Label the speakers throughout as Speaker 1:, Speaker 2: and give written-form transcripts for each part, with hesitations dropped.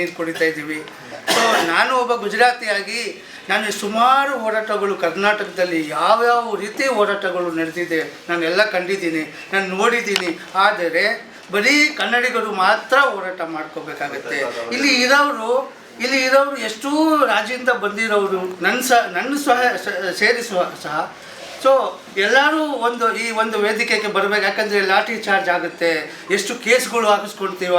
Speaker 1: ನೀರು ಕುಡಿತಾ ಇದ್ದೀವಿ. ಸೊ ನಾನು ಒಬ್ಬ ಗುಜರಾತಿಯಾಗಿ ನಾನು ಸುಮಾರು ಹೋರಾಟಗಳು ಕರ್ನಾಟಕದಲ್ಲಿ ಯಾವ್ಯಾವ ರೀತಿ ಹೋರಾಟಗಳು ನಡೆದಿದೆ ನಾನೆಲ್ಲ ಕಂಡಿದ್ದೀನಿ, ನಾನು ನೋಡಿದ್ದೀನಿ. ಆದರೆ ಬರೀ ಕನ್ನಡಿಗರು ಮಾತ್ರ ಹೋರಾಟ ಮಾಡ್ಕೋಬೇಕಾಗತ್ತೆ. ಇಲ್ಲಿ ಇರೋರು ಎಷ್ಟೋ ರಾಜ್ಯದಿಂದ ಬಂದಿರೋರು ನನ್ನ ಸೇರಿಸುವ ಸಹ. ಸೊ ಎಲ್ಲರೂ ಈ ಒಂದು ವೇದಿಕೆಗೆ ಬರಬೇಕು. ಯಾಕಂದರೆ ಲಾಠಿ ಚಾರ್ಜ್ ಆಗುತ್ತೆ, ಎಷ್ಟು ಕೇಸ್ಗಳು ಹಾಕಿಸ್ಕೊಳ್ತೀವ,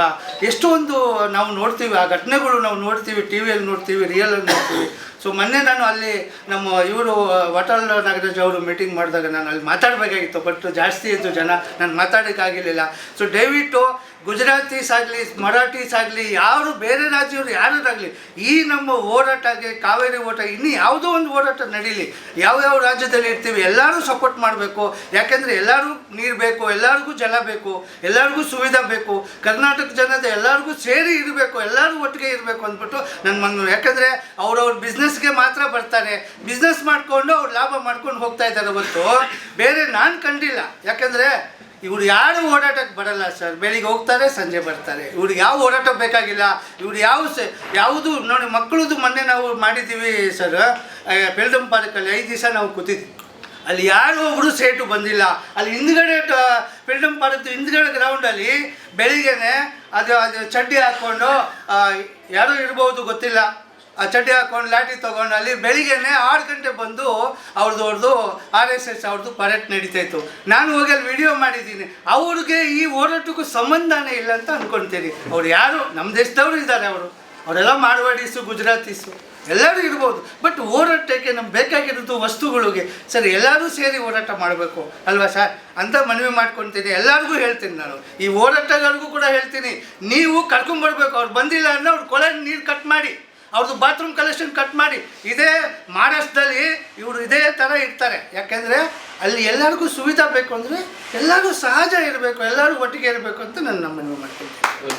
Speaker 1: ಎಷ್ಟೊಂದು ನಾವು ನೋಡ್ತೀವಿ, ಆ ಘಟನೆಗಳು ನಾವು ನೋಡ್ತೀವಿ, ಟಿ ವಿಯಲ್ಲಿ ನೋಡ್ತೀವಿ, ರಿಯಲಲ್ಲಿ ನೋಡ್ತೀವಿ. ಸೊ ಮೊನ್ನೆ ನಾನು ಅಲ್ಲಿ ನಮ್ಮ ಇವರು ವಾಟಾಳ್ ನಾಗರಾಜ್ ಅವರು ಮೀಟಿಂಗ್ ಮಾಡಿದಾಗ ನಾನು ಅಲ್ಲಿ ಮಾತಾಡಬೇಕಾಗಿತ್ತು, ಬಟ್ ಜಾಸ್ತಿ ಇದ್ದು ಜನ ನಾನು ಮಾತಾಡೋಕ್ಕಾಗಿರಲಿಲ್ಲ. ಸೊ ದಯವಿಟ್ಟು ಗುಜರಾತೀಸ್ ಆಗಲಿ, ಮರಾಠೀಸ್ ಆಗಲಿ, ಯಾರು ಬೇರೆ ರಾಜ್ಯವರು ಯಾರಾಗಲಿ, ಈ ನಮ್ಮ ಹೋರಾಟಕ್ಕೆ ಕಾವೇರಿ ಹೋರಾಟ ಇನ್ನೂ ಯಾವುದೋ ಒಂದು ಹೋರಾಟ ನಡೀಲಿ, ಯಾವ್ಯಾವ ರಾಜ್ಯದಲ್ಲಿ ಇರ್ತೀವಿ ಎಲ್ಲರೂ ಸಪೋರ್ಟ್ ಮಾಡಬೇಕು. ಯಾಕೆಂದರೆ ಎಲ್ಲರಿಗೂ ನೀರು ಬೇಕು, ಎಲ್ಲರಿಗೂ ಜಲ ಬೇಕು, ಎಲ್ಲರಿಗೂ ಸುವಿಧೆ ಬೇಕು, ಕರ್ನಾಟಕ ಜನತೆ ಎಲ್ಲರಿಗೂ ಸೇರಿ ಇರಬೇಕು, ಎಲ್ಲರೂ ಒಟ್ಟಿಗೆ ಇರಬೇಕು ಅಂದ್ಬಿಟ್ಟು ನನ್ನ ಮನವಿ. ಯಾಕಂದರೆ ಅವ್ರವ್ರ ಬಿಸ್ನೆಸ್ಗೆ ಮಾತ್ರ ಬರ್ತಾರೆ, ಬಿಸ್ನೆಸ್ ಮಾಡಿಕೊಂಡು ಅವ್ರು ಲಾಭ ಮಾಡ್ಕೊಂಡು ಹೋಗ್ತಾ ಇದ್ದಾರೆ ಹೊರತು ಬೇರೆ ನಾನು ಕಂಡಿಲ್ಲ. ಯಾಕಂದರೆ ಇವ್ರು ಯಾರು ಓಡಾಟಕ್ಕೆ ಬರಲ್ಲ ಸರ್, ಬೆಳಿಗ್ಗೆ ಹೋಗ್ತಾರೆ ಸಂಜೆ ಬರ್ತಾರೆ. ಇವ್ರಿಗೆ ಯಾವ ಓಡಾಟ ಬೇಕಾಗಿಲ್ಲ. ಇವ್ರು ಯಾವುದು ನೋಡಿ, ಮಕ್ಕಳದು ಮೊನ್ನೆ ನಾವು ಮಾಡಿದ್ದೀವಿ ಸರ್, ಪೆಲ್ಡಮ್ ಪಾರ್ಕಲ್ಲಿ 5 ದಿವಸ ನಾವು ಕೂತಿದ್ವಿ. ಅಲ್ಲಿ ಯಾರು ಒಬ್ಬರು ಸೇಟು ಬಂದಿಲ್ಲ. ಅಲ್ಲಿ ಹಿಂದ್ಗಡೆ ಪೆಲ್ಡಮ್ ಪಾರ್ಕ್ ಹಿಂದ್ಗಡೆ ಗ್ರೌಂಡಲ್ಲಿ ಬೆಳಿಗ್ಗೆನೆ ಅದು ಚಡ್ಡಿ ಹಾಕ್ಕೊಂಡು ಯಾರೋ ಇರ್ಬೋದು ಗೊತ್ತಿಲ್ಲ, ಆ ಚಡ್ಡಿ ಹಾಕ್ಕೊಂಡು ಲಾಠಿ ತೊಗೊಂಡು ಅಲ್ಲಿ ಬೆಳಿಗ್ಗೆನೆ 6 ಗಂಟೆ ಬಂದು ಅವ್ರದ್ದು RSS ಅವ್ರದ್ದು ಪರೇಡ್ ನಡೀತಾಯಿತ್ತು. ನಾನು ಹೋಗಿ ಅಲ್ಲಿ ವಿಡಿಯೋ ಮಾಡಿದ್ದೀನಿ. ಅವ್ರಿಗೆ ಈ ಹೋರಾಟಕ್ಕೂ ಸಂಬಂಧನೇ ಇಲ್ಲ ಅಂತ ಅಂದ್ಕೊಳ್ತೀನಿ. ಅವ್ರು ಯಾರು ನಮ್ಮ ದೇಶದವರು ಇದ್ದಾರೆ, ಅವರೆಲ್ಲ ಮಾರ್ವಾಡೀಸು, ಗುಜರಾತೀಸು ಎಲ್ಲರೂ ಇರ್ಬೋದು. ಬಟ್ ಹೋರಾಟಕ್ಕೆ ನಮ್ಗೆ ಬೇಕಾಗಿರೋದು ವಸ್ತುಗಳಿಗೆ ಸರ್ ಎಲ್ಲರೂ ಸೇರಿ ಹೋರಾಟ ಮಾಡಬೇಕು ಅಲ್ವಾ ಸರ್ ಅಂತ ಮನವಿ ಮಾಡ್ಕೊತೀನಿ. ಎಲ್ಲರಿಗೂ ಹೇಳ್ತೀನಿ, ನಾನು ಈ ಹೋರಾಟಗಾರಿಗೂ ಕೂಡ ಹೇಳ್ತೀನಿ, ನೀವು ಕರ್ಕೊಂಬರ್ಬೇಕು. ಅವ್ರು ಬಂದಿಲ್ಲ ಅಂದರೆ ಅವ್ರ ಕೊಲೆ ನೀರು ಕಟ್ ಮಾಡಿ, ಅವ್ರದ್ದು ಬಾತ್ರೂಮ್ ಕಲೆಕ್ಷನ್ ಕಟ್ ಮಾಡಿ. ಇದೇ ಮಹಾರಾಷ್ಟ್ರದಲ್ಲಿ ಇವರು ಇದೇ ಥರ ಇರ್ತಾರೆ. ಯಾಕೆಂದರೆ ಅಲ್ಲಿ ಎಲ್ಲರಿಗೂ ಸುವಿಧೆ ಬೇಕು ಅಂದರೆ ಎಲ್ಲರೂ ಸಹಜ ಇರಬೇಕು, ಎಲ್ಲರೂ ಒಟ್ಟಿಗೆ ಇರಬೇಕು ಅಂತ ನಾನು ಮನವಿ ಮಾಡ್ತೀನಿ.